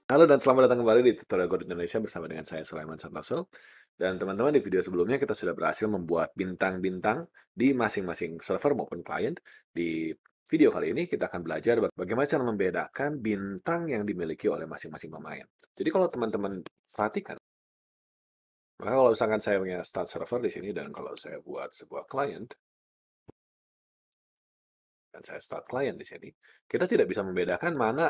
Halo dan selamat datang kembali di Tutorial Code Indonesia bersama dengan saya Sulaiman Santoso. Dan teman-teman, di video sebelumnya kita sudah berhasil membuat bintang-bintang di masing-masing server maupun client. Di video kali ini kita akan belajar bagaimana cara membedakan bintang yang dimiliki oleh masing-masing pemain. Jadi kalau teman-teman perhatikan, maka kalau misalkan saya punya start server di sini dan kalau saya buat sebuah client dan saya start client di sini, kita tidak bisa membedakan mana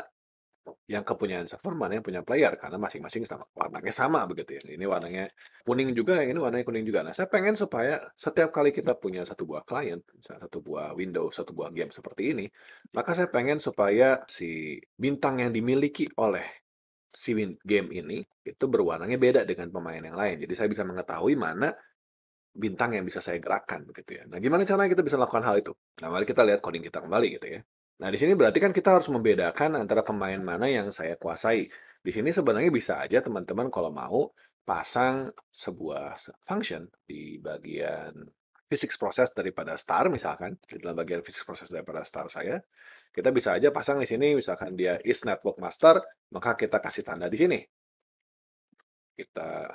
yang kepunyaan server, mana yang punya player, karena masing-masing sama warnanya sama begitu ya. Ini warnanya kuning juga, yang ini warnanya kuning juga. Nah, saya pengen supaya setiap kali kita punya satu buah client, misalnya satu buah window, satu buah game seperti ini, maka saya pengen supaya si bintang yang dimiliki oleh si game ini itu berwarnanya beda dengan pemain yang lain. Jadi saya bisa mengetahui mana bintang yang bisa saya gerakkan begitu ya. Nah, gimana caranya kita bisa lakukan hal itu? Nah, mari kita lihat coding kita kembali gitu ya. Nah, di sini berarti kan kita harus membedakan antara pemain mana yang saya kuasai. Di sini sebenarnya bisa aja teman-teman kalau mau pasang sebuah function di bagian physics process daripada star misalkan, di dalam bagian physics process daripada star saya, kita bisa aja pasang di sini misalkan dia is network master, maka kita kasih tanda di sini. Kita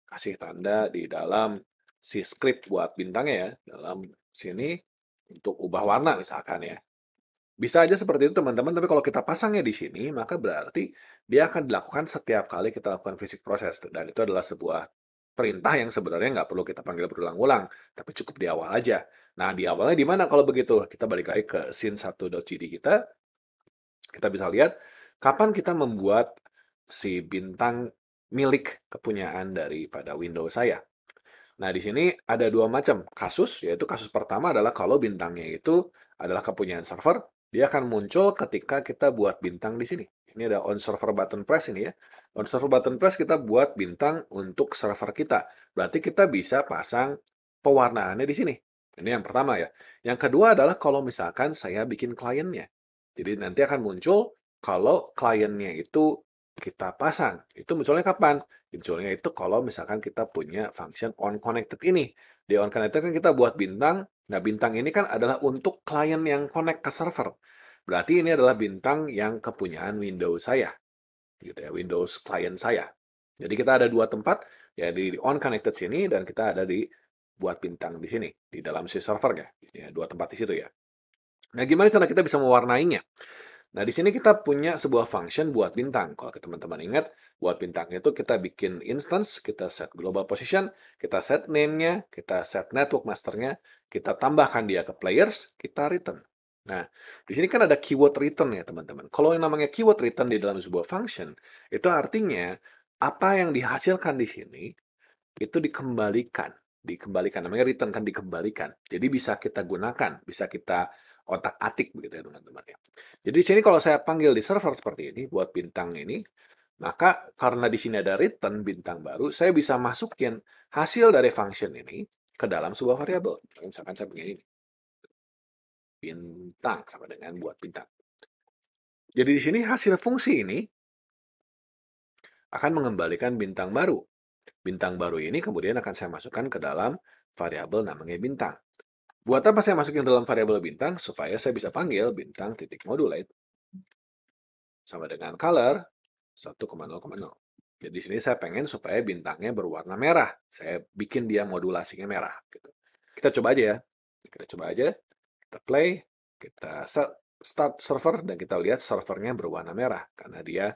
kasih tanda di dalam si script buat bintangnya ya, dalam sini untuk ubah warna misalkan ya. Bisa aja seperti itu teman-teman, tapi kalau kita pasangnya di sini, maka berarti dia akan dilakukan setiap kali kita lakukan fisik proses. Dan itu adalah sebuah perintah yang sebenarnya nggak perlu kita panggil berulang-ulang, tapi cukup di awal aja. Nah, di awalnya di mana kalau begitu? Kita balik lagi ke scene1.gd kita bisa lihat kapan kita membuat si bintang milik kepunyaan daripada Windows saya. Nah, di sini ada dua macam kasus, yaitu kasus pertama adalah kalau bintangnya itu adalah kepunyaan server, dia akan muncul ketika kita buat bintang di sini. Ini ada on server button press ini ya. On server button press kita buat bintang untuk server kita. Berarti kita bisa pasang pewarnaannya di sini. Ini yang pertama ya. Yang kedua adalah kalau misalkan saya bikin kliennya. Jadi nanti akan muncul kalau kliennya itu kita pasang. Itu munculnya kapan? Munculnya itu kalau misalkan kita punya function on connected ini. Di on connected kan kita buat bintang. Nah, bintang ini kan adalah untuk klien yang connect ke server. Berarti ini adalah bintang yang kepunyaan Windows saya, gitu ya, Windows klien saya. Jadi kita ada dua tempat, ya di on connected sini dan kita ada di buat bintang di sini, di dalam si servernya. Ya, dua tempat di situ ya. Nah, gimana cara kita bisa mewarnainya? Nah, di sini kita punya sebuah function buat bintang. Kalau teman-teman ingat, buat bintang itu kita bikin instance, kita set global position, kita set name-nya, kita set network master-nya, kita tambahkan dia ke players, kita return. Nah, di sini kan ada keyword return ya, teman-teman. Kalau yang namanya keyword return di dalam sebuah function, itu artinya apa yang dihasilkan di sini itu dikembalikan. Dikembalikan, namanya return kan dikembalikan. Jadi bisa kita gunakan, bisa kita otak-atik begitu ya teman-teman ya. Jadi di sini kalau saya panggil di server seperti ini, buat bintang ini, maka karena di sini ada return bintang baru, saya bisa masukin hasil dari function ini ke dalam sebuah variabel. Misalkan saya begini, bintang sama dengan buat bintang. Jadi di sini hasil fungsi ini akan mengembalikan bintang baru. Bintang baru ini kemudian akan saya masukkan ke dalam variabel namanya bintang. Buat apa saya masukin dalam variabel bintang? Supaya saya bisa panggil bintang titik modulate sama dengan color 1,0,0. Jadi di sini saya pengen supaya bintangnya berwarna merah. Saya bikin dia modulasinya merah. Gitu. Kita coba aja ya. Kita coba aja. Kita play. Kita start server dan kita lihat servernya berwarna merah karena dia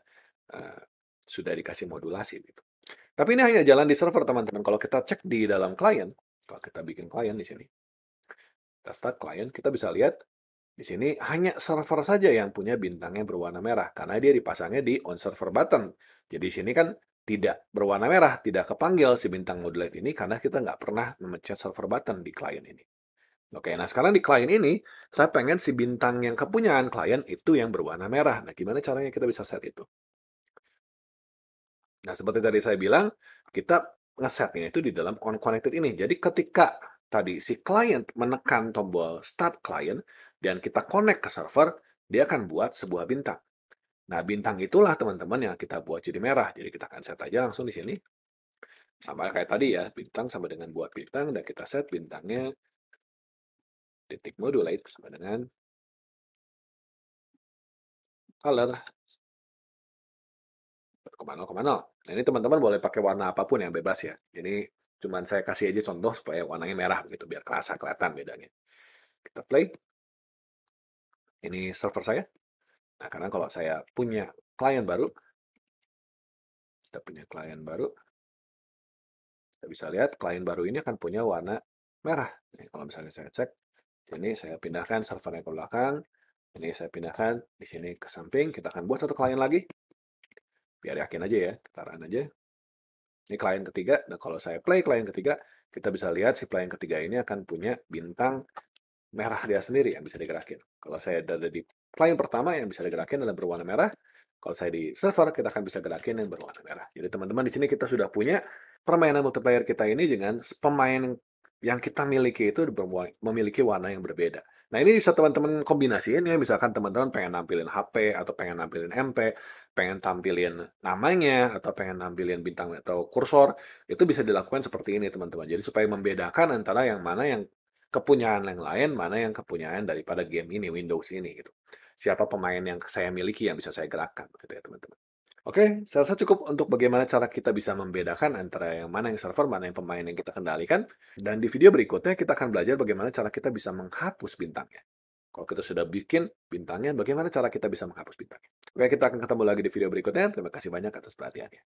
uh, sudah dikasih modulasi. Gitu. Tapi ini hanya jalan di server teman-teman. Kalau kita cek di dalam klien, kalau kita bikin klien di sini, kita start klien, kita bisa lihat di sini hanya server saja yang punya bintangnya berwarna merah karena dia dipasangnya di on server button. Jadi di sini kan tidak berwarna merah, tidak kepanggil si bintang modulate ini karena kita nggak pernah memencet server button di klien ini. Oke, nah sekarang di klien ini saya pengen si bintang yang kepunyaan klien itu yang berwarna merah. Nah, gimana caranya kita bisa set itu? Nah, seperti tadi saya bilang, kita ngesetnya itu di dalam on connected ini. Jadi ketika tadi si client menekan tombol start client dan kita connect ke server, dia akan buat sebuah bintang. Nah, bintang itulah teman-teman yang kita buat jadi merah. Jadi kita akan set aja langsung di sini. Sama kayak tadi ya, bintang sama dengan buat bintang dan kita set bintangnya titik modulate sama dengan color 0,0,0. Nah, ini teman-teman boleh pakai warna apapun yang bebas ya. Ini cuman saya kasih aja contoh supaya warnanya merah gitu, biar kerasa kelihatan bedanya. Kita play, ini server saya. Nah, karena kalau saya punya klien baru, kita punya klien baru, kita bisa lihat klien baru ini akan punya warna merah. Nah, kalau misalnya saya cek, ini saya pindahkan servernya ke belakang, ini saya pindahkan di sini ke samping, kita akan buat satu klien lagi, biar yakin aja ya, kita run aja. Ini klien ketiga, dan kalau saya play klien ketiga, kita bisa lihat si klien ketiga ini akan punya bintang merah dia sendiri yang bisa digerakin. Kalau saya ada di klien pertama yang bisa digerakin adalah berwarna merah, kalau saya di server kita akan bisa gerakin yang berwarna merah. Jadi teman-teman di sini kita sudah punya permainan multiplayer kita ini dengan pemain yang kita miliki itu memiliki warna yang berbeda. Nah ini bisa teman-teman kombinasiin ya, misalkan teman-teman pengen nampilin HP atau pengen nampilin MP, pengen tampilin namanya atau pengen nampilin bintang atau kursor, itu bisa dilakukan seperti ini teman-teman. Jadi supaya membedakan antara yang mana yang kepunyaan yang lain, mana yang kepunyaan daripada game ini, Windows ini gitu. Siapa pemain yang saya miliki yang bisa saya gerakkan gitu ya teman-teman. Oke, saya rasa cukup untuk bagaimana cara kita bisa membedakan antara yang mana yang server, mana yang pemain yang kita kendalikan. Dan di video berikutnya kita akan belajar bagaimana cara kita bisa menghapus bintangnya. Kalau kita sudah bikin bintangnya, bagaimana cara kita bisa menghapus bintangnya. Oke, kita akan ketemu lagi di video berikutnya. Terima kasih banyak atas perhatiannya.